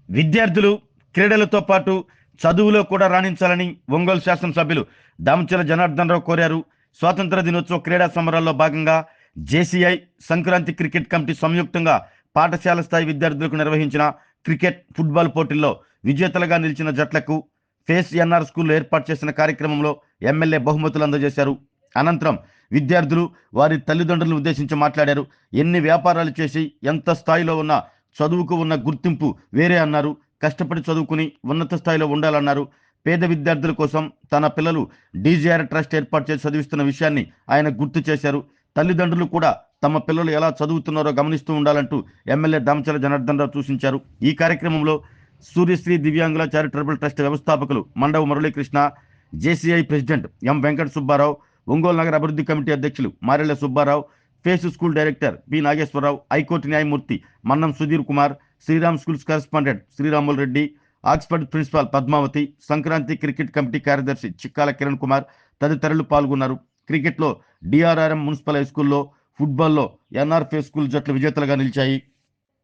విద్యార్థులు క్రీడలతో పాటు చదువులో కూడా రాణించాలని ఒంగోలు శాసనసభ్యులు దామచల జనార్దన్ రావు కోరారు. స్వాతంత్ర దినోత్సవ క్రీడా సంబరాల్లో భాగంగా జేసీఐ సంక్రాంతి క్రికెట్ కమిటీ సంయుక్తంగా పాఠశాల స్థాయి విద్యార్థులకు నిర్వహించిన క్రికెట్ ఫుట్బాల్ పోటీల్లో విజేతలుగా నిలిచిన జట్లకు ఫేస్ ఎన్ఆర్ స్కూల్లో ఏర్పాటు చేసిన కార్యక్రమంలో ఎమ్మెల్యే బహుమతులు అందజేశారు. అనంతరం విద్యార్థులు వారి తల్లిదండ్రులను ఉద్దేశించి మాట్లాడారు. ఎన్ని వ్యాపారాలు చేసి ఎంత స్థాయిలో ఉన్న చదువుకు ఉన్న గుర్తింపు వేరే అన్నారు. కష్టపడి చదువుకుని ఉన్నత స్థాయిలో ఉండాలన్నారు. పేద విద్యార్థుల కోసం తన పిల్లలు డీజీఆర్ ట్రస్ట్ ఏర్పాటు చేసి చదివిస్తున్న విషయాన్ని ఆయన గుర్తు చేశారు. తల్లిదండ్రులు కూడా తమ పిల్లలు ఎలా చదువుతున్నారో గమనిస్తూ ఉండాలంటూ ఎమ్మెల్యే దామచల జనార్దన్ రావు సూచించారు. ఈ కార్యక్రమంలో సూర్యశ్రీ దివ్యాంగుల చారిటబుల్ ట్రస్ట్ వ్యవస్థాపకులు Mandava Muralikrishna, JCI president M Venkata Subbarao, Ongole నగర అభివృద్ధి కమిటీ అధ్యక్షులు Marella Subbarao, face school director P Nageswararao, high court న్యాయమూర్తి Mannam Sudheer Kumar, Sriram schools correspondent Sriramulu Reddy, Oxford principal Padmavathi, Sankranti cricket committee కార్యదర్శి చిక్కాల కిరణ్ కుమార్ తదితరులు పాల్గొన్నారు. క్రికెట్లో డిఆర్ఆర్ఎం మున్సిపల్ హై స్కూల్లో, ఫుట్బాల్లో ఎన్ఆర్ ఫేస్ స్కూల్ జట్లు విజేతలుగా నిలిచాయి.